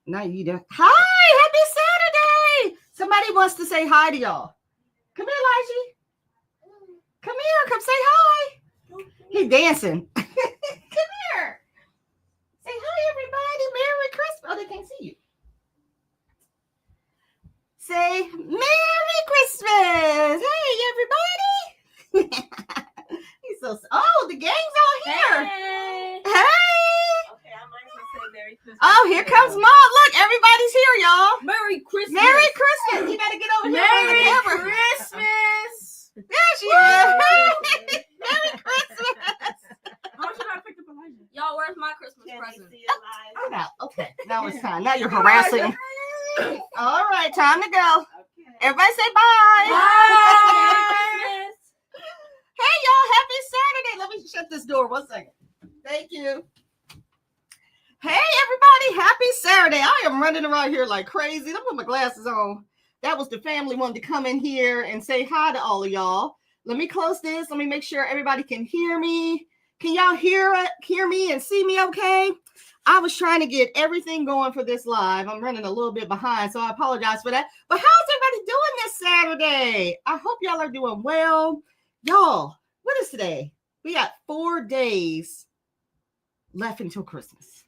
Now you do. Hi, happy Saturday. Somebody wants to say hi to y'all. Come here, Elijah. Come here. Come say hi. He dancing. Come here. Say hi, everybody. Merry Christmas. Oh, they can't see you. Say Merry Christmas. Hey, everybody. He's so. Oh, the gang's all here. Hey. Hey. Okay, I might as well say Merry Christmas. Oh, here comes Mom. Look, everybody's here, y'all. Merry Christmas. Merry Christmas. You gotta get over here on the Merry camera. Christmas. There she is. Merry Christmas. How should I pick up Elijah? Y'all, where's my Christmas present? Oh, now, okay. Now it's time. Now you're harassing. All right, time to go. Okay. Everybody say bye. Bye. Hey, y'all. Happy Saturday. Let me shut this door 1 second. Thank you. Hey, everybody. Happy Saturday. I am running around here like crazy. Let me put my glasses on. That was the family wanted to come in here and say hi to all of y'all. Let me close this. Let me make sure everybody can hear me. Can y'all hear me and see me okay? I was trying to get everything going for this live. I'm running a little bit behind, so I apologize for that. But how's everybody doing this Saturday? I hope y'all are doing well. Y'all, what is today? We got 4 days left until Christmas.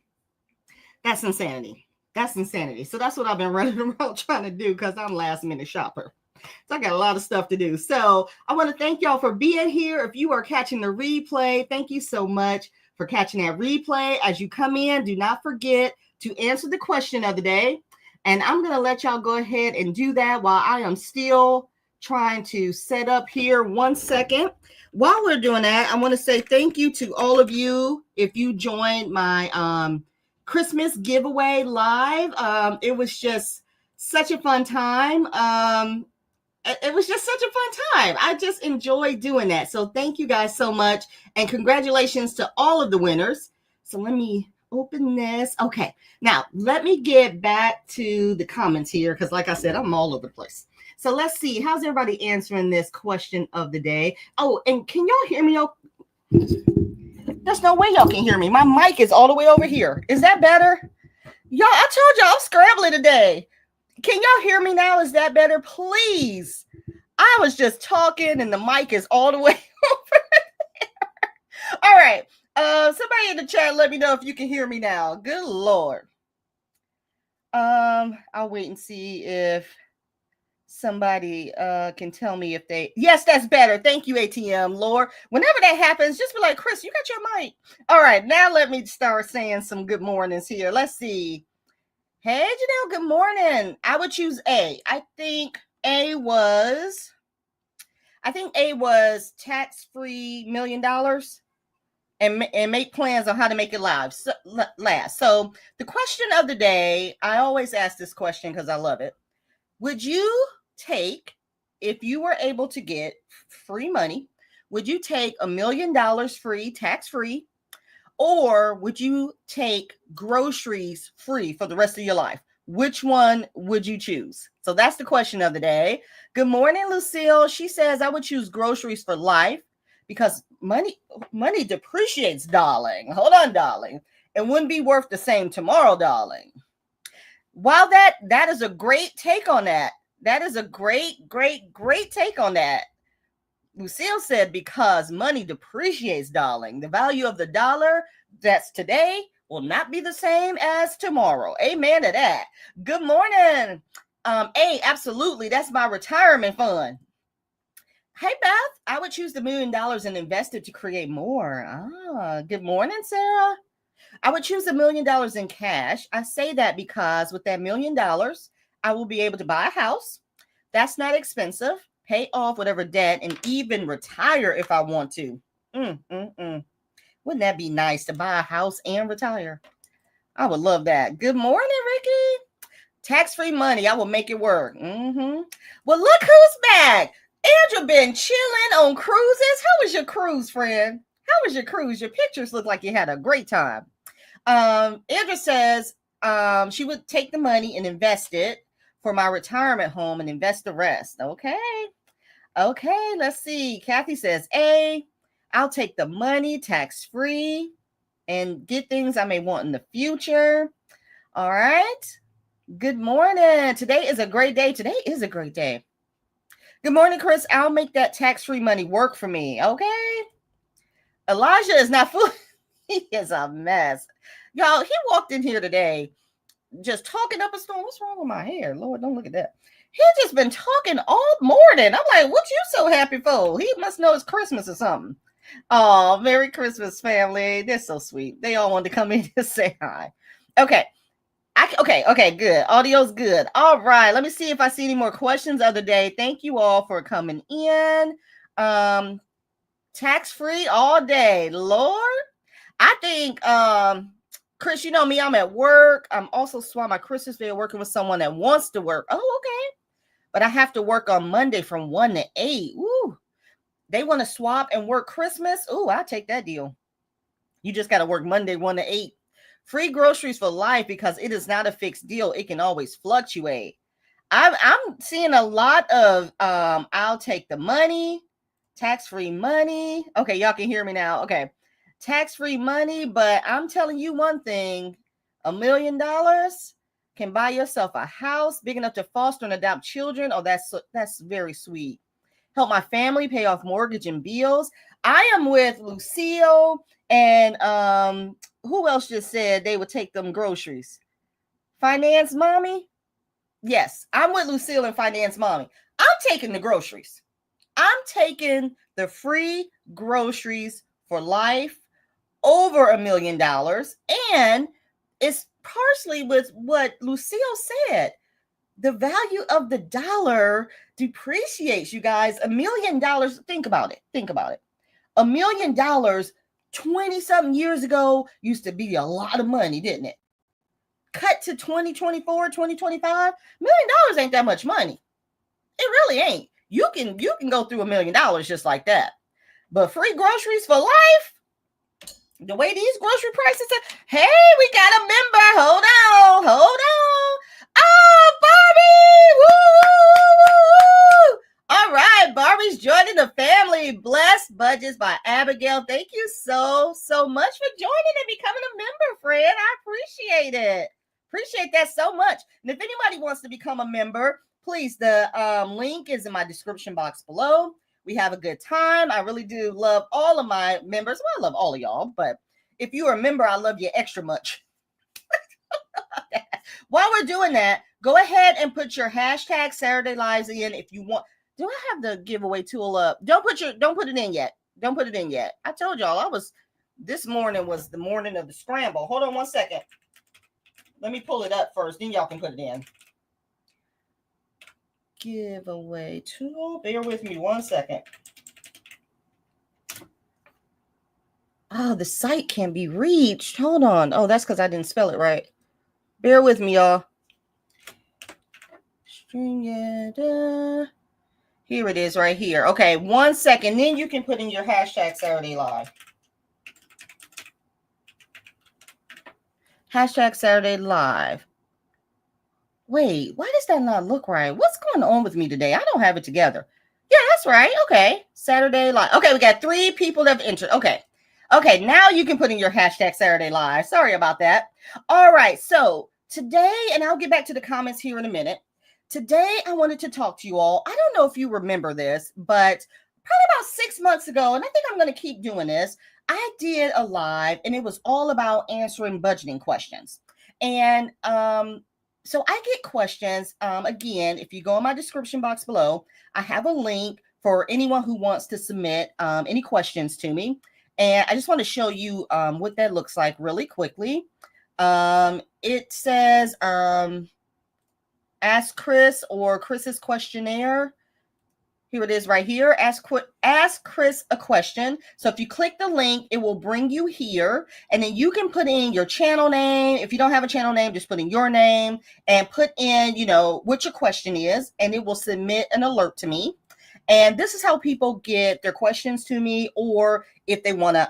That's insanity. That's insanity. So that's what I've been running around trying to do because I'm last minute shopper. So I got a lot of stuff to do. So I want to thank y'all for being here. If you are catching the replay, thank you so much for catching that replay. As you come in, do not forget to answer the question of the day. And I'm going to let y'all go ahead and do that while I am still trying to set up here 1 second. While we're doing that, I want to say thank you to all of you. If you joined my Christmas giveaway live, it was just such a fun time. It was just such a fun time. I just enjoyed doing that. So thank you guys so much. And congratulations to all of the winners. So let me open this. Okay. Now, let me get back to the comments here because like I said, I'm all over the place. So let's see. How's everybody answering this question of the day? Oh, and can y'all hear me? There's no way y'all can hear me. My mic is all the way over here. Is that better? Y'all, I told y'all I'm scrambling today. Can y'all hear me now? Is that better? Please. I was just talking and the mic is all the way over there. All right. Somebody in the chat, let me know if you can hear me now. Good Lord. I'll wait and see if somebody can tell me if they. Yes, that's better. Thank you, ATM, Lord. Whenever that happens, just be like, Chris, you got your mic. All right. Now let me start saying some good mornings here. Let's see. Hey, Janelle, good morning. I would choose A. I think A was tax-free $1 million and make plans on how to make it last. So the question of the day, I always ask this question because I love it. Would you take, if you were able to get free money, would you take $1 million free, tax-free? Or would you take groceries free for the rest of your life? Which one would you choose? So that's the question of the day. Good morning, Lucille. She says, I would choose groceries for life because money depreciates, darling. Hold on, darling. It wouldn't be worth the same tomorrow, darling. While that is a great take on that. That is a great take on that. Lucille said, because money depreciates, darling. The value of the dollar that's today will not be the same as tomorrow. Amen to that. Good morning. A, absolutely. That's my retirement fund. Hey, Beth, I would choose the $1 million and invest it to create more. Good morning, Sarah. I would choose $1 million in cash. I say that because with that $1 million, I will be able to buy a house. That's not expensive. Pay off whatever debt and even retire if I want to. Wouldn't that be nice to buy a house and retire? I would love that. Good morning, Ricky. Tax-free money. I will make it work. Well, look who's back. Andrew been chilling on cruises. How was your cruise, friend? How was your cruise? Your pictures look like you had a great time. Andrew says she would take the money and invest it for my retirement home and invest the rest. Okay, let's see. Kathy says, A, I'll take the money tax-free and get things I may want in the future. All right. Good morning. Today is a great day. Good morning, Chris. I'll make that tax-free money work for me. Okay. Elijah is not full. He is a mess. Y'all, he walked in here today just talking up a storm. What's wrong with my hair? Lord, don't look at that. He just been talking all morning. I'm like, what you so happy for? He must know it's Christmas or something. Oh, Merry Christmas, family. They're so sweet. They all wanted to come in and say hi. Okay. Okay, good. Audio's good. All right. Let me see if I see any more questions of the day. Thank you all for coming in. Tax-free all day. Lord, I think, Chris, you know me, I'm at work. I'm also swap my Christmas day working with someone that wants to work. Oh, okay. But I have to work on Monday from 1 to 8. Woo. They want to swap and work Christmas. Ooh, I'll take that deal. You just got to work Monday 1 to 8. Free groceries for life because it is not a fixed deal. It can always fluctuate. I'm seeing a lot of I'll take the money, tax-free money. Okay, y'all can hear me now. Okay. Tax-free money, but I'm telling you one thing, $1 million can buy yourself a house big enough to foster and adopt children. Oh, that's very sweet. Help my family pay off mortgage and bills. I am with Lucille and who else just said they would take them groceries? Finance Mommy? Yes, I'm with Lucille and Finance Mommy. I'm taking the groceries. I'm taking the free groceries for life over $1 million. And it's partially with what Lucille said. The value of the dollar depreciates, you guys. $1 million. Think about it. $1 million 20-something years ago used to be a lot of money, didn't it? Cut to 2024, 2025, $1 million ain't that much money. It really ain't. You can go through $1 million just like that. But free groceries for life, the way these grocery prices are, hey, we got a member. Hold on. Oh, Barbie! Woo! All right, Barbie's joining the family. Blessed Budgets by Abigail. Thank you so much for joining and becoming a member, friend. I appreciate it. Appreciate that so much. And if anybody wants to become a member, please, the link is in my description box below. We have a good time. I really do love all of my members. Well, I love all of y'all, but if you're a member, I love you extra much. While we're doing that, go ahead and put your hashtag Saturday Lives in if you want. Do I have the giveaway tool up? Don't put it in yet. I told y'all this morning was the morning of the scramble. Hold on one second. Let me pull it up first, then y'all can put it in. Giveaway tool. Bear with me one second. Oh, the site can be reached. Hold on. Oh, that's because I didn't spell it right. Bear with me, y'all. Here it is right here. Okay, 1 second. Then you can put in your hashtag Saturday Live. Hashtag Saturday Live. Wait, why does that not look right? What's going on with me today? I don't have it together. Yeah, that's right. Okay. Saturday Live. Okay, we got 3 people that have entered. Okay, now you can put in your hashtag Saturday Live. Sorry about that. All right, so today, and I'll get back to the comments here in a minute. Today, I wanted to talk to you all. I don't know if you remember this, but probably about 6 months ago, and I think I'm going to keep doing this, I did a live, and it was all about answering budgeting questions. And so I get questions. Again, if you go in my description box below, I have a link for anyone who wants to submit any questions to me. And I just want to show you what that looks like really quickly. It says, ask Chris or Chris's questionnaire. Here it is right here. Ask Chris a question. So if you click the link, it will bring you here. And then you can put in your channel name. If you don't have a channel name, just put in your name and put in, what your question is. And it will submit an alert to me. And this is how people get their questions to me, or if they want to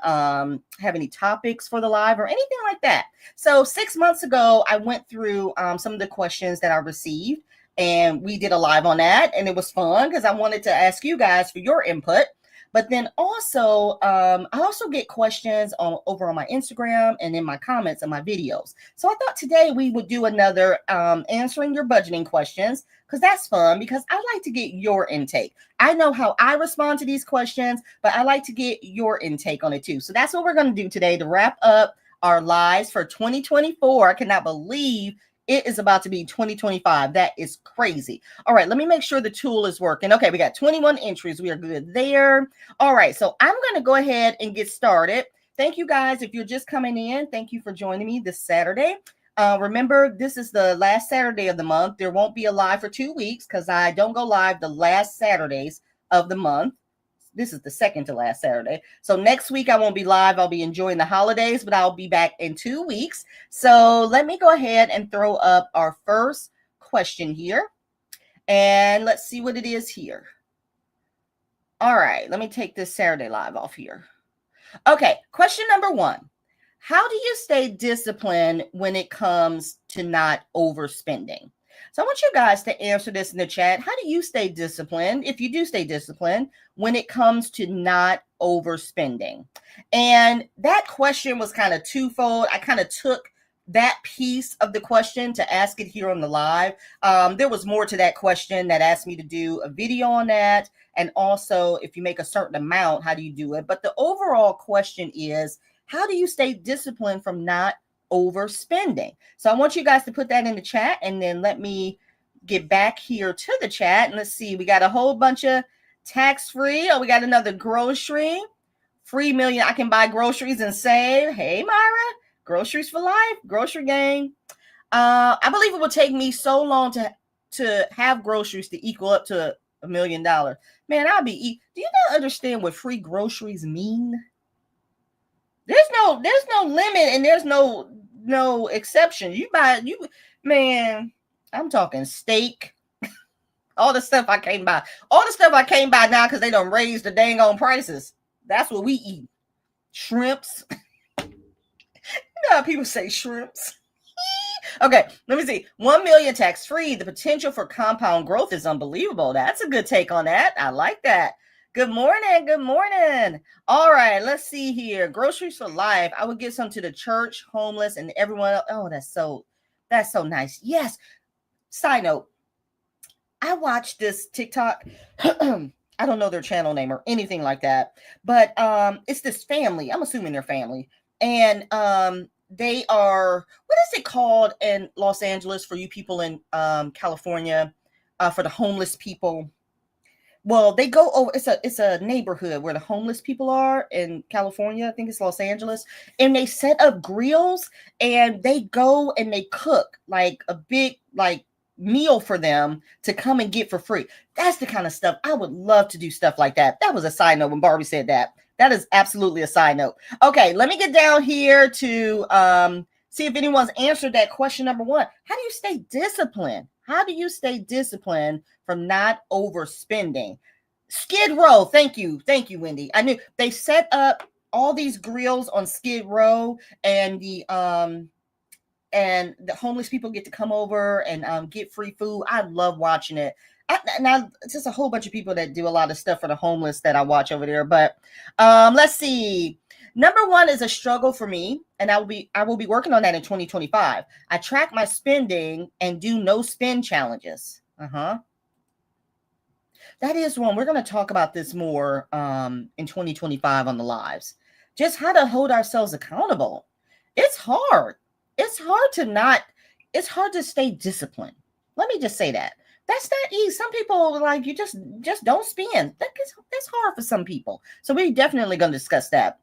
have any topics for the live or anything like that. So 6 months ago, I went through some of the questions that I received, and we did a live on that. And it was fun because I wanted to ask you guys for your input. But then also, I also get questions over on my Instagram and in my comments on my videos. So I thought today we would do another answering your budgeting questions, because that's fun, because I like to get your intake. I know how I respond to these questions, but I like to get your intake on it too. So that's what we're going to do today to wrap up our lives for 2024. I cannot believe it is about to be 2025. That is crazy. All right, let me make sure the tool is working. Okay, we got 21 entries. We are good there. All right, so I'm going to go ahead and get started. Thank you guys. If you're just coming in, thank you for joining me this Saturday. Remember, this is the last Saturday of the month. There won't be a live for 2 weeks because I don't go live the last Saturdays of the month. This is the second to last Saturday. So next week I won't be live. I'll be enjoying the holidays, but I'll be back in 2 weeks. So let me go ahead and throw up our first question here. And let's see what it is here. All right, let me take this Saturday live off here. Okay, question number 1. How do you stay disciplined when it comes to not overspending? So I want you guys to answer this in the chat. How do you stay disciplined, if you do stay disciplined, when it comes to not overspending? And that question was kind of twofold. I kind of took that piece of the question to ask it here on the live. There was more to that question that asked me to do a video on that. And also, if you make a certain amount, how do you do it? But the overall question is, how do you stay disciplined from not overspending? So I want you guys to put that in the chat, and then let me get back here to the chat. And let's see, we got a whole bunch of tax-free. Oh, we got another grocery. Free million. I can buy groceries and save. Hey, Myra, groceries for life, grocery gang. I believe it would take me so long to have groceries to equal up to $1 million. Man, I'll be do you not understand what free groceries mean? There's no limit, and there's no exception. Man, I'm talking steak, all the stuff I can't buy. All the stuff I can't buy now because they done raised the dang on prices. That's what we eat. Shrimps. You know how people say shrimps. Okay, let me see. 1 million tax-free. The potential for compound growth is unbelievable. That's a good take on that. I like that. Good morning. Good morning. All right, let's see here. Groceries for life. I would give some to the church, homeless, and everyone else. Oh, that's so nice. Yes. Side note, I watched this TikTok. I don't know their channel name or anything like that, but it's this family. I'm assuming they're family. And they are, what is it called in Los Angeles for you people in California, for the homeless people? Well, they go over, it's a neighborhood where the homeless people are in California. I think it's Los Angeles. And they set up grills, and they go and they cook like a big meal for them to come and get for free. That's the kind of stuff I would love to do, stuff like that. That was a side note when Barbie said that. That is absolutely a side note. Okay, let me get down here to see if anyone's answered that question number 1. How do you stay disciplined? How do you stay disciplined from not overspending? Skid Row. Thank you, Wendy. I knew they set up all these grills on Skid Row, and the homeless people get to come over and get free food. I love watching it. Now, it's just a whole bunch of people that do a lot of stuff for the homeless that I watch over there. But let's see. Number 1 is a struggle for me, and I will be working on that in 2025. I track my spending and do no spend challenges. That is one. We're going to talk about this more in 2025 on the lives. Just how to hold ourselves accountable. It's hard. It's hard to stay disciplined. Let me just say that. That's not easy. Some people you just don't spend. That's hard for some people. So we're definitely going to discuss that.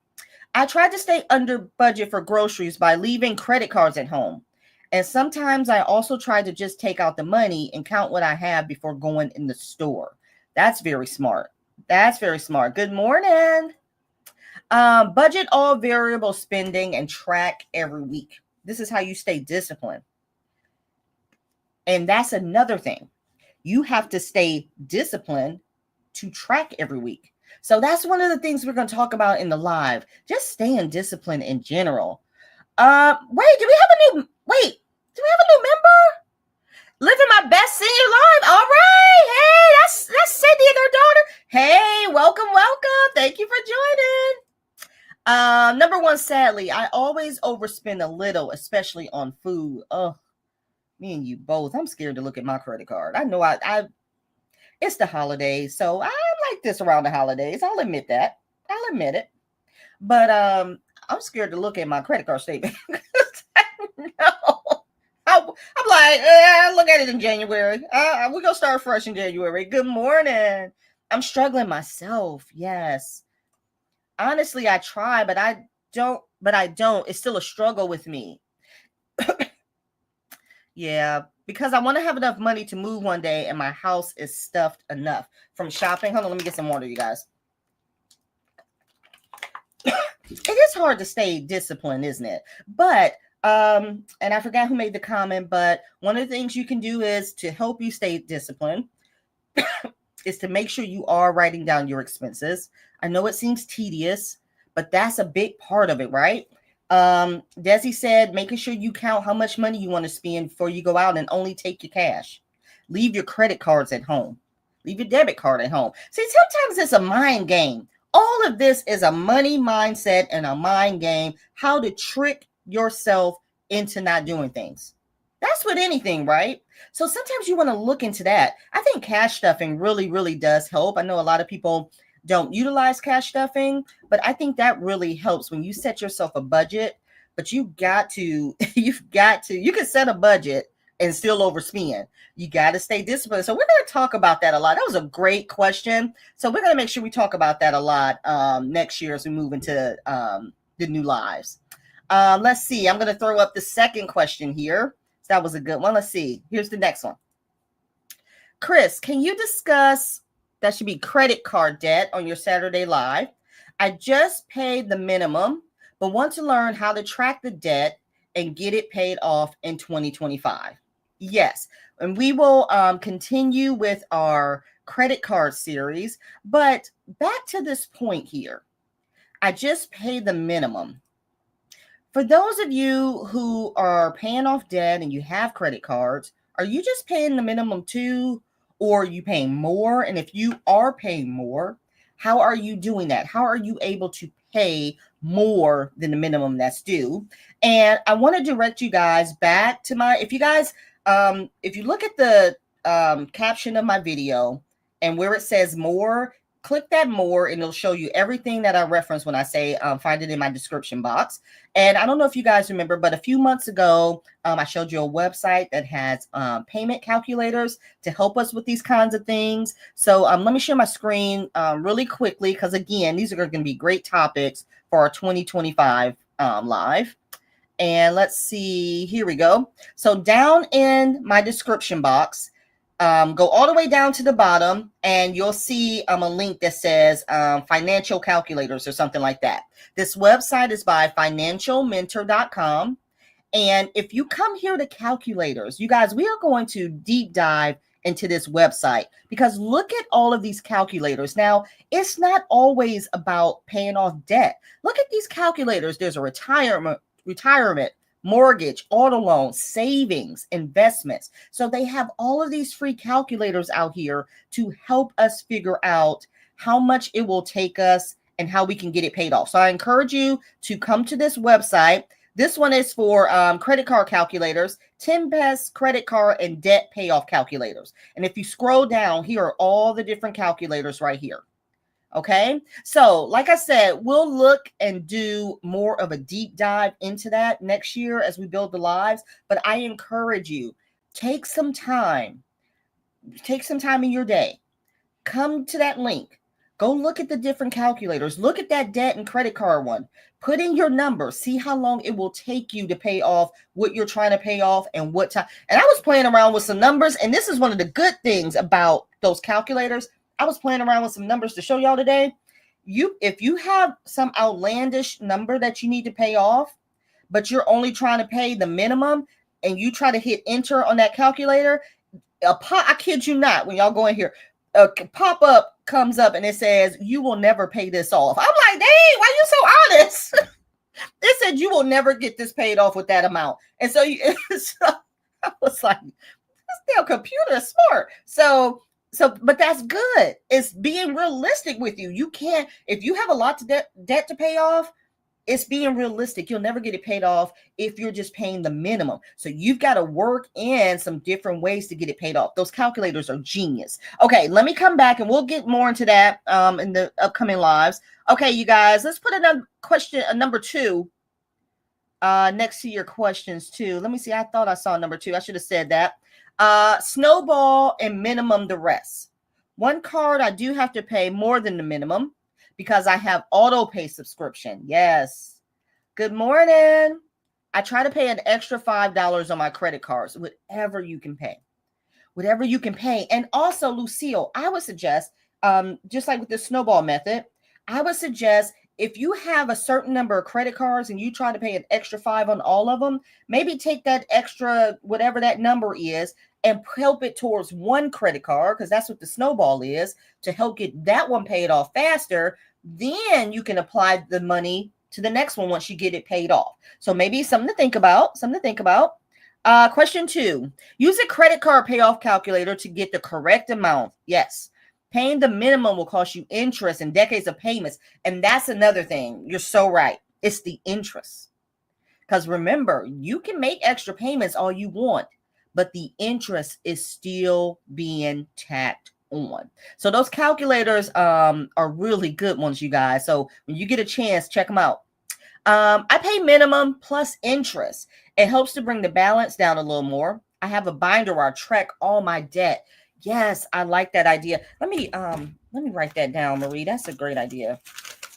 I try to stay under budget for groceries by leaving credit cards at home. And sometimes I also try to just take out the money and count what I have before going in the store. That's very smart. Good morning. Budget all variable spending and track every week. This is how you stay disciplined. And that's another thing. You have to stay disciplined to track every week. So that's one of the things we're going to talk about in the live. Just staying disciplined in general. Do we have a new member? Living my best senior life. All right. Hey, that's Cindy and her daughter. Hey, welcome. Thank you for joining. Number one, sadly, I always overspend a little, especially on food. Oh, me and you both. I'm scared to look at my credit card. I know I it's the holidays, so I like this around the holidays. I'll admit that. I'll admit it. But I'm scared to look at my credit card statement. No. I'm like, look at it in January. We're going to start fresh in January. Good morning. I'm struggling myself. Yes. Honestly, I try, but I don't. It's still a struggle with me. Yeah, because I want to have enough money to move one day and my house is stuffed enough from shopping. Hold on, let me get some water, you guys. It is hard to stay disciplined, isn't it? But and I forgot who made the comment, but one of the things you can do is to help you stay disciplined is to make sure you are writing down your expenses. I know it seems tedious, but that's a big part of it, right? Desi said, making sure you count how much money you want to spend before you go out and only take your cash. Leave your credit cards at home. Leave your debit card at home. See, sometimes it's a mind game. All of this is a money mindset and a mind game, how to trick yourself into not doing things. That's with anything, right? So sometimes you want to look into that. I think cash stuffing really, really does help. I know a lot of people don't utilize cash stuffing, but I think that really helps when you set yourself a budget. But you can set a budget and still overspend. You got to stay disciplined. So we're going to talk about that a lot. That was a great question. So we're going to make sure we talk about that a lot next year as we move into the new lives. Let's see. I'm going to throw up the second question here. So that was a good one. Let's see. Here's the next one. Chris, can you discuss, that should be credit card debt on your Saturday Live? I just paid the minimum, but want to learn how to track the debt and get it paid off in 2025. Yes. And we will continue with our credit card series. But back to this point here. I just paid the minimum. For those of you who are paying off debt and you have credit cards, are you just paying the minimum too? Or are you paying more? And if you are paying more, how are you doing that? How are you able to pay more than the minimum that's due? And I want to direct you guys back to if you look at the caption of my video and where it says more, click that more and it'll show you everything that I reference when I say find it in my description box. And I don't know if you guys remember, but a few months ago, I showed you a website that has payment calculators to help us with these kinds of things. So let me share my screen really quickly, because again, these are going to be great topics for our 2025 live. And let's see, here we go. So down in my description box, go all the way down to the bottom and you'll see a link that says financial calculators or something like that. This website is by financialmentor.com. And if you come here to calculators, you guys, we are going to deep dive into this website because look at all of these calculators. Now, it's not always about paying off debt. Look at these calculators. There's a retirement, mortgage, auto loan, savings, investments. So they have all of these free calculators out here to help us figure out how much it will take us and how we can get it paid off. So I encourage you to come to this website. This one is for credit card calculators, 10 best credit card and debt payoff calculators. And if you scroll down, here are all the different calculators right here. Okay, so like I said, we'll look and do more of a deep dive into that next year as we build the lives. But I encourage you, take some time in your day. Come to that link. Go look at the different calculators. Look at that debt and credit card one. Put in your number. See how long it will take you to pay off what you're trying to pay off and what time. And I was playing around with some numbers. And this is one of the good things about those calculators. I was playing around with some numbers to show y'all today. If you have some outlandish number that you need to pay off, but you're only trying to pay the minimum and you try to hit enter on that calculator, I kid you not, when y'all go in here, a pop-up comes up and it says, you will never pay this off. I'm like, dang, why you so honest? It said you will never get this paid off with that amount. And so I was like, this damn computer is smart. So So, but that's good. It's being realistic with you. You can't, if you have a lot of debt to pay off, it's being realistic. You'll never get it paid off if you're just paying the minimum. So you've got to work in some different ways to get it paid off. Those calculators are genius. Okay, let me come back and we'll get more into that in the upcoming lives. Okay, you guys, let's put another question, number 2, next to your questions too. Let me see. I thought I saw number 2. I should have said that. Snowball and minimum the rest. One card I do have to pay more than the minimum because I have auto pay subscription. Yes. Good morning. I try to pay an extra $5 on my credit cards, whatever you can pay. Whatever you can pay. And also, Lucille, I would suggest, just like with the snowball method, I would suggest if you have a certain number of credit cards and you try to pay an extra $5 on all of them, maybe take that extra, whatever that number is, and help it towards one credit card, because that's what the snowball is, to help get that one paid off faster. Then you can apply the money to the next one once you get it paid off. So maybe something to think about. Question 2, use a credit card payoff calculator to get the correct amount. Yes. Paying the minimum will cost you interest and decades of payments. And that's another thing. You're so right. It's the interest. Because remember, you can make extra payments all you want, but the interest is still being tacked on. So those calculators are really good ones, you guys. So when you get a chance, check them out. I pay minimum plus interest. It helps to bring the balance down a little more. I have a binder where I track all my debt. Yes, I like that idea. Let me write that down, Marie. That's a great idea.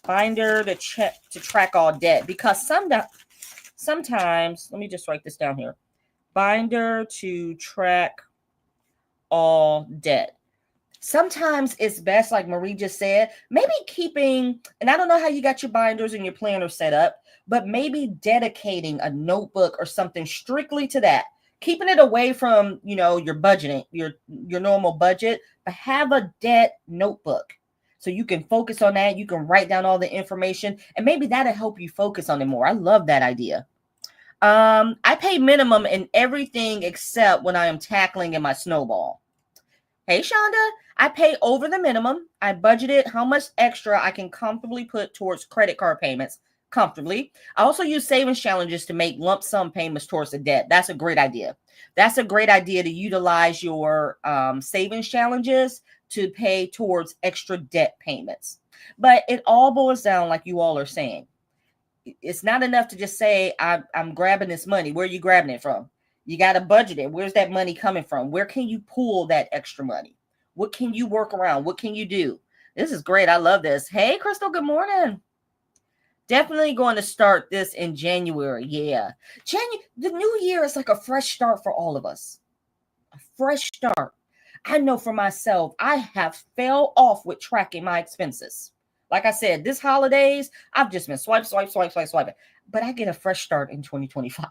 Binder to track all debt, because sometimes, let me just write this down here. Binder to track all debt. Sometimes it's best, like Marie just said, maybe keeping, and I don't know how you got your binders and your planner set up, but maybe dedicating a notebook or something strictly to that. Keeping it away from, your budgeting, your normal budget, but have a debt notebook so you can focus on that. You can write down all the information, and maybe that'll help you focus on it more. I love that idea. I pay minimum in everything except when I am tackling in my snowball. Hey, Shonda, I pay over the minimum. I budgeted how much extra I can comfortably put towards credit card payments. Comfortably. I also use savings challenges to make lump sum payments towards the debt. That's a great idea. That's a great idea to utilize your savings challenges to pay towards extra debt payments. But it all boils down, like you all are saying. It's not enough to just say, I'm grabbing this money. Where are you grabbing it from? You got to budget it. Where's that money coming from? Where can you pull that extra money? What can you work around? What can you do? This is great. I love this. Hey, Crystal, good morning. Definitely going to start this in January. Yeah. The new year is like a fresh start for all of us. A fresh start. I know for myself, I have fell off with tracking my expenses. Like I said, this holidays, I've just been swiping. But I get a fresh start in 2025.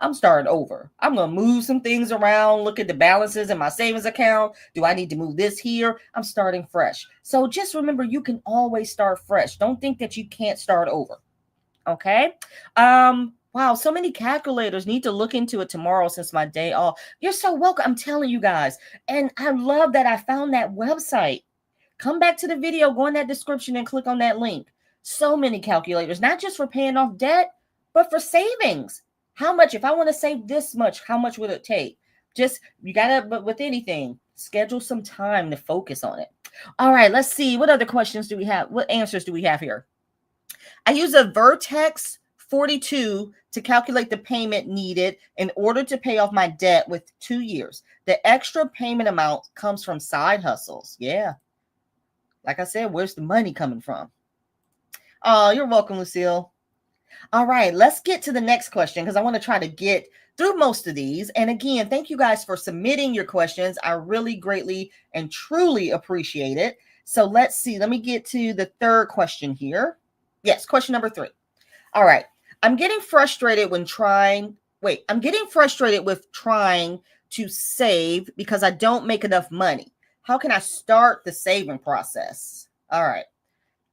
I'm starting over. I'm going to move some things around, look at the balances in my savings account. Do I need to move this here? I'm starting fresh. So just remember, you can always start fresh. Don't think that you can't start over. Okay. Wow. So many calculators. Need to look into it tomorrow since my day off. You're so welcome. I'm telling you guys. And I love that I found that website. Come back to the video, go in that description and click on that link. So many calculators, not just for paying off debt, but for savings. How much, if I want to save this much, how much would it take? But with anything, schedule some time to focus on it. All right, let's see. What other questions do we have? What answers do we have here? I use a Vertex 42 to calculate the payment needed in order to pay off my debt with 2 years. The extra payment amount comes from side hustles. Yeah. Like I said, where's the money coming from? Oh, you're welcome, Lucille. All right, let's get to the next question because I want to try to get through most of these. And again, thank you guys for submitting your questions. I really greatly and truly appreciate it. So let's see. Let me get to the third question here. Yes, question number 3. All right. I'm getting frustrated with trying to save because I don't make enough money. How can I start the saving process? All right.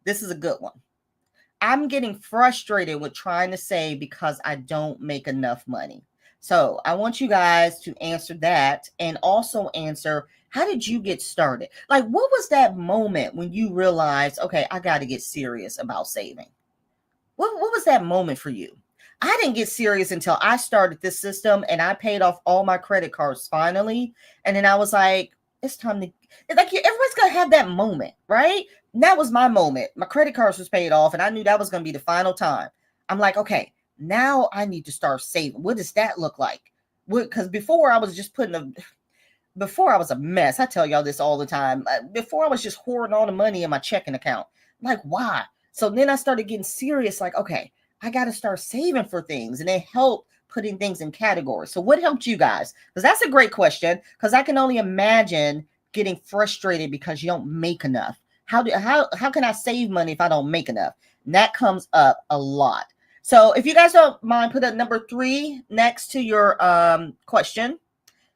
This is a good one. I'm getting frustrated with trying to save because I don't make enough money. So I want you guys to answer that and also answer, how did you get started? Like, what was that moment when you realized, okay, I got to get serious about saving? What was that moment for you? I didn't get serious until I started this system and I paid off all my credit cards finally. And then I was like, it's time to, like, everybody's going to have that moment, right? And that was my moment. My credit cards was paid off and I knew that was going to be the final time. I'm like, okay, now I need to start saving. What does that look like? Because before I was just before I was a mess. I tell y'all this all the time. Before I was just hoarding all the money in my checking account. Like, why? So then I started getting serious, like, okay, I got to start saving for things, and it helped putting things in categories. So what helped you guys? Because that's a great question, because I can only imagine getting frustrated because you don't make enough. How can I save money if I don't make enough? And that comes up a lot. So if you guys don't mind, put a number 3 next to your question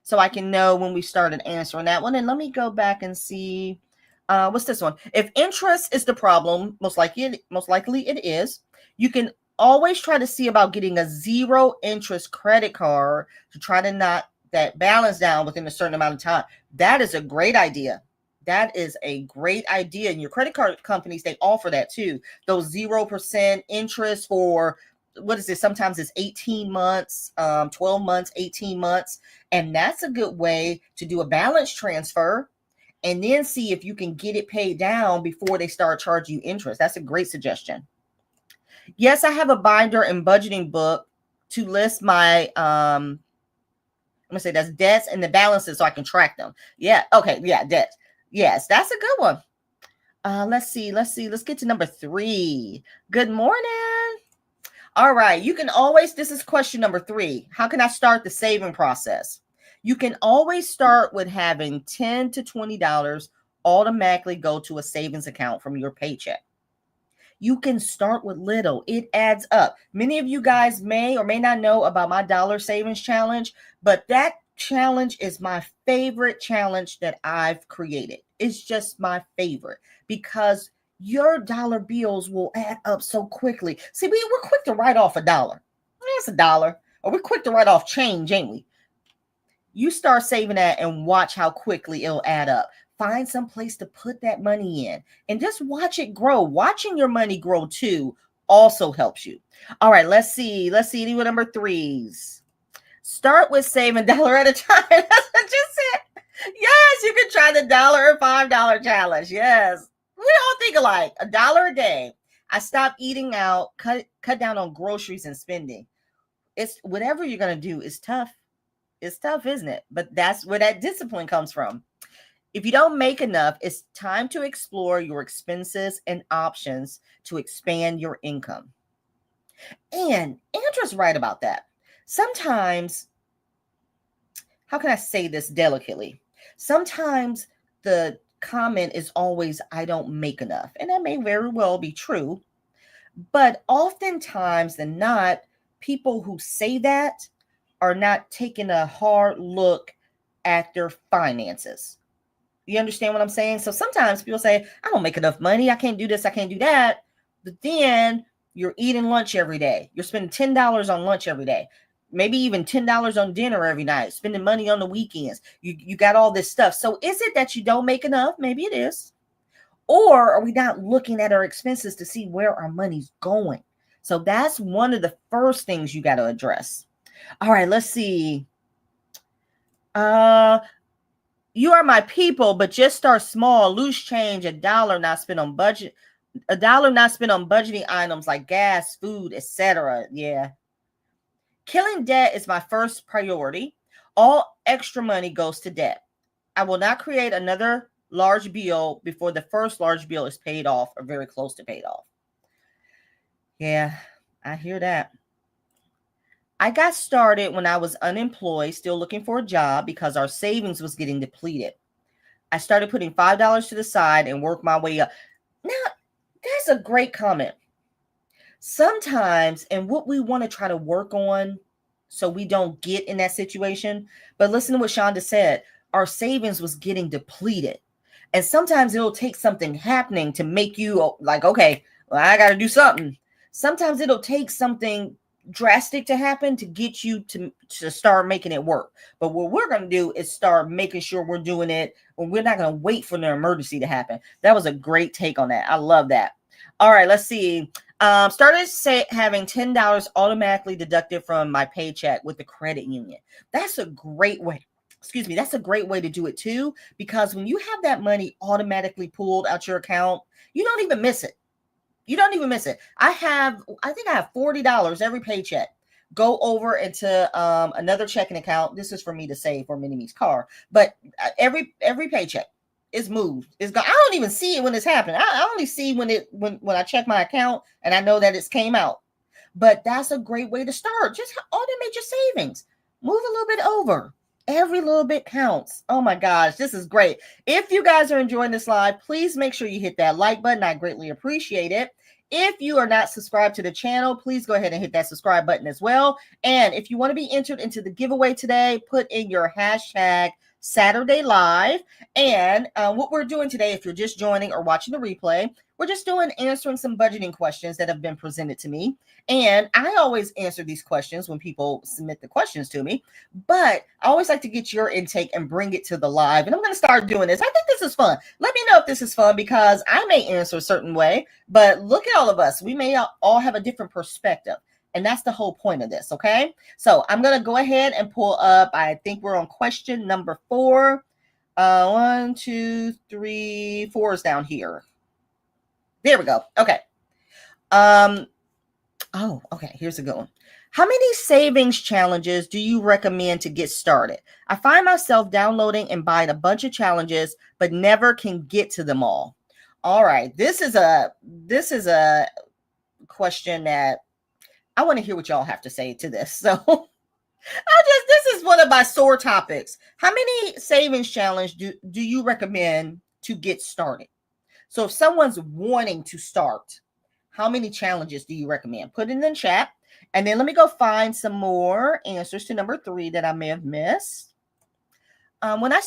so I can know when we started answering that one. And let me go back and see. What's this one? If interest is the problem, most likely it is. You can always try to see about getting a 0 interest credit card to try to knock that balance down within a certain amount of time. That is a great idea. That is a great idea. And your credit card companies, they offer that too. Those 0% interest for, what is it? Sometimes it's 18 months, 12 months, 18 months. And that's a good way to do a balance transfer and then see if you can get it paid down before they start charging you interest. That's a great suggestion. Yes, I have a binder and budgeting book to list my, I'm going to say that's debts and the balances so I can track them. Yeah. Okay. Yeah. Debts. Yes, that's a good one. Let's see. Let's get to number 3. Good morning. All right. You can always, this is question number 3. How can I start the saving process? You can always start with having $10 to $20 automatically go to a savings account from your paycheck. You can start with little. It adds up. Many of you guys may or may not know about my dollar savings challenge, but that challenge is my favorite challenge that I've created. It's just my favorite because your dollar bills will add up so quickly. See, we're quick to write off $1. That's $1. Or we're quick to write off change, ain't we? You start saving that and watch how quickly it'll add up. Find some place to put that money in and just watch it grow. Watching your money grow too also helps you. All right, let's see. Any with number 3s. Start with saving $1 at a time. That's what you said. Yes, you can try the $1 or $5 challenge. Yes, we all think alike. $1 a day. I stopped eating out, cut down on groceries and spending. It's whatever you're going to do is tough. It's tough, isn't it? But that's where that discipline comes from. If you don't make enough, it's time to explore your expenses and options to expand your income. And Andrew's right about that. Sometimes, how can I say this delicately? Sometimes the comment is always, I don't make enough. And that may very well be true. But oftentimes than not, people who say that are not taking a hard look at their finances. You understand what I'm saying? So sometimes people say, I don't make enough money. I can't do this. I can't do that. But then you're eating lunch every day. You're spending $10 on lunch every day. Maybe even $10 on dinner every night, spending money on the weekends. You got all this stuff. So is it that you don't make enough? Maybe it is. Or are we not looking at our expenses to see where our money's going? So that's one of the first things you got to address. All right, let's see. You are my people, but just start small. Loose change, $1 not spent on budget. $1 not spent on budgeting items like gas, food, etc. Yeah. Killing debt is my first priority. All extra money goes to debt. I will not create another large bill before the first large bill is paid off or very close to paid off. Yeah, I hear that. I got started when I was unemployed, still looking for a job because our savings was getting depleted. I started putting $5 to the side and worked my way up. Now, that's a great comment. Sometimes, and what we want to try to work on so we don't get in that situation, but listen to what Shonda said. Our savings was getting depleted. And sometimes it'll take something happening to make you like, okay, well, I got to do something. Sometimes it'll take something drastic to happen to get you to start making it work. But what we're going to do is start making sure we're doing it when we're not going to wait for the emergency to happen. That was a great take on that. I love that. All right, let's see. Started having $10 automatically deducted from my paycheck with the credit union. That's a great way. Excuse me. That's a great way to do it too, because when you have that money automatically pulled out your account, you don't even miss it. You don't even miss it. I think I have $40 every paycheck go over into another checking account. This is for me to save for Mini-Me's car. But every paycheck is moved. It's gone. I don't even see it when it's happening. I only see when I check my account and I know that it's came out. But that's a great way to start. Just automate your savings. Move a little bit over. Every little bit counts. Oh my gosh, this is great. If you guys are enjoying this live, please make sure you hit that like button. I greatly appreciate it. If you are not subscribed to the channel, please go ahead and hit that subscribe button as well. And if you want to be entered into the giveaway today, put in your hashtag Saturday Live. And what we're doing today, if you're just joining or watching the replay, we're just answering some budgeting questions that have been presented to me. And I always answer these questions when people submit the questions to me, but I always like to get your intake and bring it to the live. And I'm going to start doing this. I think this is fun. Let me know if this is fun, because I may answer a certain way, but look at all of us. We may all have a different perspective. And that's the whole point of this, okay? So I'm going to go ahead and pull up. I think we're on question number 4. 1, 2, 3, 4 is down here. There we go. Okay. Oh, okay. Here's a good one. How many savings challenges do you recommend to get started? I find myself downloading and buying a bunch of challenges, but never can get to them all. All right. This is a question that I want to hear what y'all have to say to this. So this is one of my sore topics. How many savings challenge do you recommend to get started? So if someone's wanting to start, how many challenges do you recommend? Put it in the chat. And then let me go find some more answers to number 3 that I may have missed. When I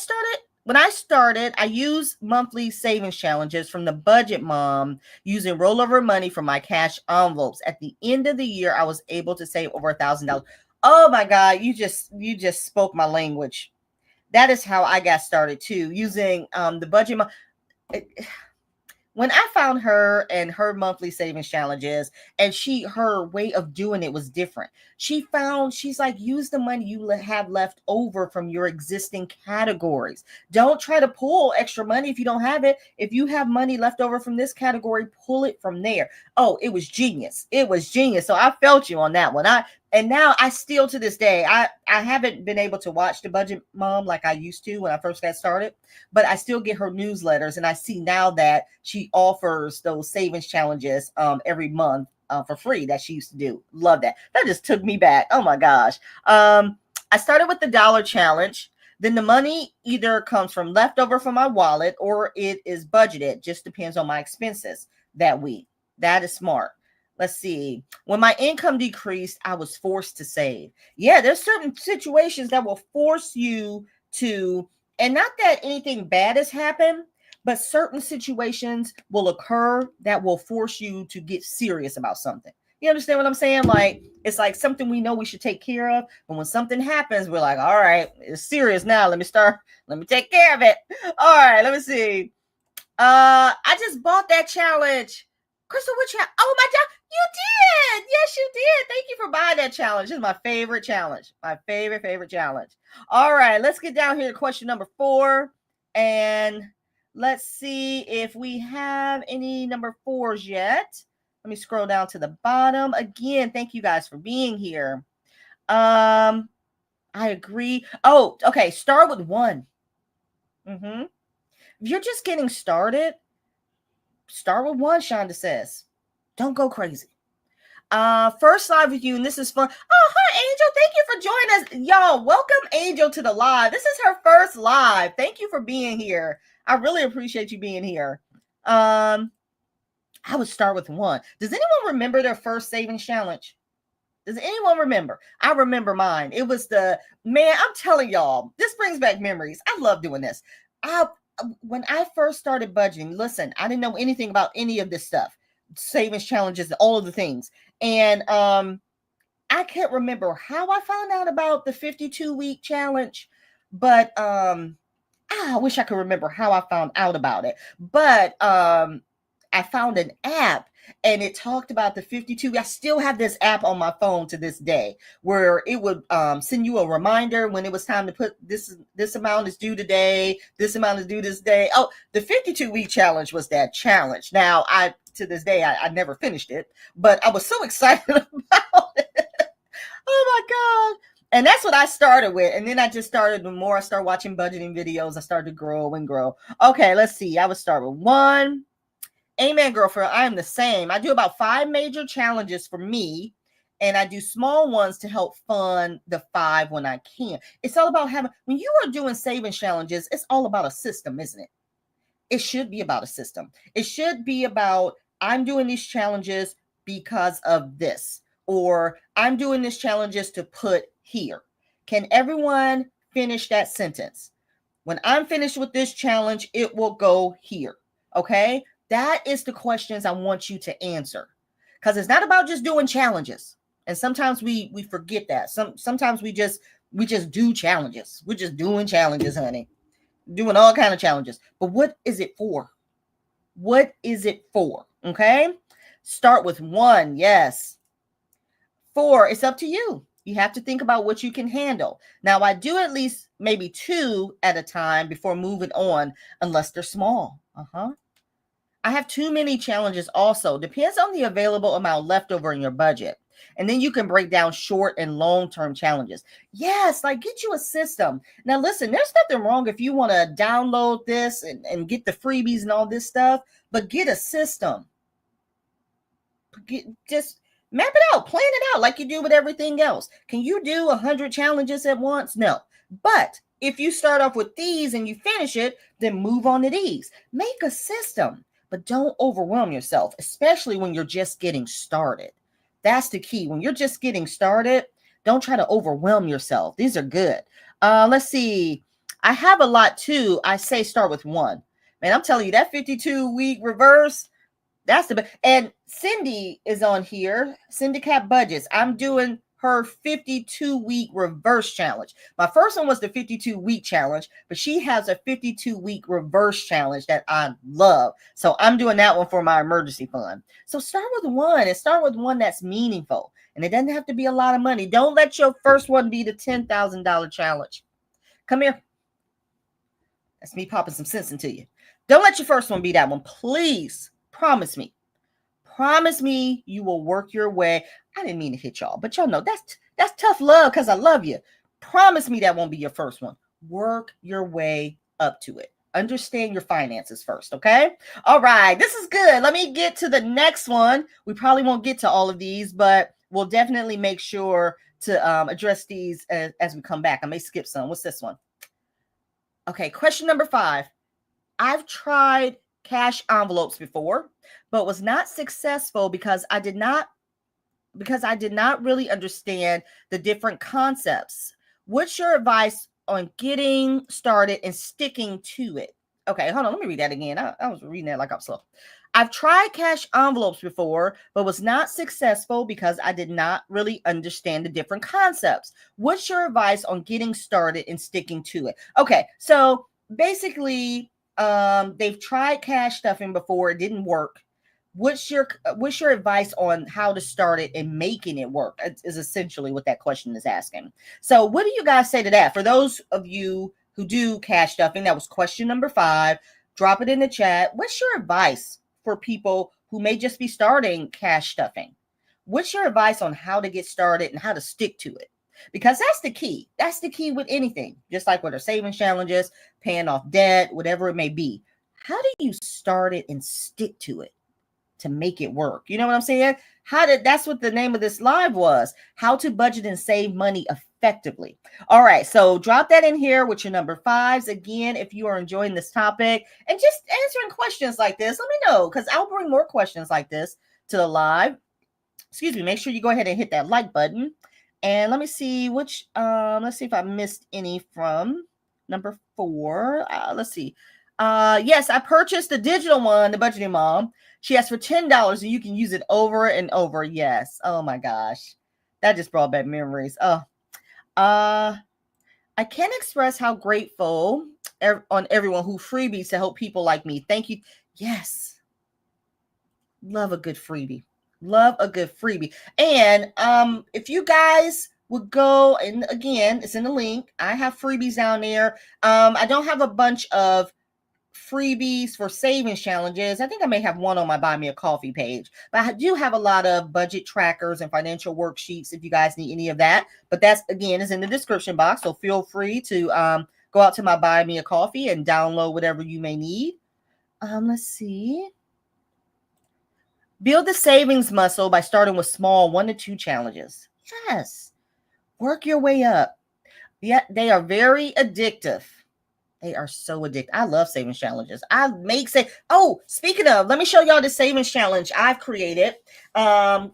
started, I used monthly savings challenges from the Budget Mom using rollover money from my cash envelopes. At the end of the year, I was able to save over $1,000. Oh my God, you just spoke my language. That is how I got started too, using the Budget Mom. When I found her and her monthly savings challenges, and her way of doing it was different. She's like, use the money you have left over from your existing categories. Don't try to pull extra money if you don't have it. If you have money left over from this category, pull it from there. Oh, it was genius. It was genius. So I felt you on that one. And now I still, to this day, I haven't been able to watch the Budget Mom like I used to when I first got started, but I still get her newsletters, and I see now that she offers those savings challenges every month for free that she used to do. Love that. That just took me back. Oh my gosh. I started with the dollar challenge. Then the money either comes from leftover from my wallet or it is budgeted. Just depends on my expenses that week. That is smart. Let's see. When my income decreased, I was forced to save. Yeah, there's certain situations that will force you to, and not that anything bad has happened, but certain situations will occur that will force you to get serious about something. You understand what I'm saying? Like, it's like something we know we should take care of, but when something happens, we're like, all right, it's serious now. Let me take care of it. All right, let me see. I just bought that challenge. Crystal, what challenge? Oh my God, you did. Yes, you did. Thank you for buying that challenge. This is my favorite challenge. My favorite challenge. All right, let's get down here to question number 4. And let's see if we have any number 4s yet. Let me scroll down to the bottom. Again, thank you guys for being here. I agree. Oh, okay. Start with 1. If you're just getting started, start with 1, Shonda says. Don't go crazy. First live with you, and this is fun. Oh, hi, Angel. Thank you for joining us. Y'all, welcome Angel to the live. This is her first live. Thank you for being here. I really appreciate you being here. I would start with 1. Does anyone remember their first savings challenge? Does anyone remember? I remember mine. It was man, I'm telling y'all, this brings back memories. I love doing this. When I first started budgeting, listen, I didn't know anything about any of this stuff, savings challenges, all of the things. And I can't remember how I found out about the 52-week challenge, but I wish I could remember how I found out about it. But I found an app and it talked about the 52. I still have this app on my phone to this day where it would send you a reminder when it was time to put this amount is due today, this amount is due this day. Oh, the 52-week challenge was that challenge. Now, to this day, I never finished it, but I was so excited about it. Oh my God. And that's what I started with. And then I just started, the more I started watching budgeting videos, I started to grow and grow. Okay, let's see. I would start with 1. Amen, girlfriend. I am the same. I do about 5 major challenges for me, and I do small ones to help fund the 5 when I can. It's all about when you are doing saving challenges, it's all about a system, isn't it? It should be about a system. It should be about, I'm doing these challenges because of this, or I'm doing these challenges to put here. Can everyone finish that sentence? When I'm finished with this challenge, it will go here. Okay? That is the questions I want you to answer, because it's not about just doing challenges. And sometimes we forget that. Sometimes we just do challenges. We're just doing challenges, honey. Doing all kind of challenges. But what is it for? What is it for? Okay? Start with 1. Yes. 4, it's up to you. You have to think about what you can handle. Now, I do at least maybe 2 at a time before moving on, unless they're small. I have too many challenges also. Depends on the available amount left over in your budget. And then you can break down short and long-term challenges. Yes, like get you a system. Now, listen, there's nothing wrong if you want to download this and get the freebies and all this stuff, but get a system. Just map it out, plan it out like you do with everything else. Can you do 100 challenges at once? No. But if you start off with these and you finish it, then move on to these. Make a system. But don't overwhelm yourself, especially when you're just getting started. That's the key. When you're just getting started, don't try to overwhelm yourself. These are good. Let's see. I have a lot too. I say start with 1. Man, I'm telling you, that 52-week reverse, that's the best. And Cindy is on here. Syndicate Budgets. I'm doing her 52-week reverse challenge. My first one was the 52-week challenge, but she has a 52-week reverse challenge that I love. So I'm doing that one for my emergency fund. So start with 1 and start with one that's meaningful. And it doesn't have to be a lot of money. Don't let your first one be the $10,000 challenge. Come here. That's me popping some sense into you. Don't let your first one be that one. Please promise me. Promise me you will work your way. I didn't mean to hit y'all, but y'all know that's tough love because I love you. Promise me that won't be your first one. Work your way up to it. Understand your finances first, okay? All right, this is good. Let me get to the next one. We probably won't get to all of these, but we'll definitely make sure to address these as we come back. I may skip some. What's this one? Okay, question number 5. I've tried cash envelopes before, but was not successful because I did not really understand the different concepts. What's your advice on getting started and sticking to it? Okay, hold on. Let me read that again. I was reading that like I'm slow. I've tried cash envelopes before, but was not successful because I did not really understand the different concepts. What's your advice on getting started and sticking to it? Okay, so basically, they've tried cash stuffing before. It didn't work. What's your advice on how to start it and making it work is essentially what that question is asking. So what do you guys say to that? For those of you who do cash stuffing, that was question number 5. Drop it in the chat. What's your advice for people who may just be starting cash stuffing? What's your advice on how to get started and how to stick to it? Because that's the key. That's the key with anything, just like with our savings challenges, paying off debt, whatever it may be. How do you start it and stick to it to make it work? You know what I'm saying? That's what the name of this live was. How to budget and save money effectively. All right. So drop that in here with your number 5s. Again, if you are enjoying this topic and just answering questions like this, let me know, because I'll bring more questions like this to the live. Excuse me. Make sure you go ahead and hit that like button. And let me see let's see if I missed any from number 4. Let's see. Yes, I purchased the digital one, the Budgeting Mom. She asked for $10 and you can use it over and over. Yes. Oh my gosh. That just brought back memories. I can't express how grateful on everyone who freebies to help people like me. Thank you. Yes. Love a good freebie. Love a good freebie. And if you guys would go, and again, it's in the link. I have freebies down there. I don't have a bunch of freebies for savings challenges. I think I may have one on my Buy Me a Coffee page, but I do have a lot of budget trackers and financial worksheets if you guys need any of that. But that's, again, is in the description box. So feel free to go out to my Buy Me a Coffee and download whatever you may need. Let's see. Build the savings muscle by starting with small 1 to 2 challenges. Yes. Work your way up. Yeah, they are very addictive. They are so addictive. I love savings challenges. Speaking of, let me show y'all the savings challenge I've created. I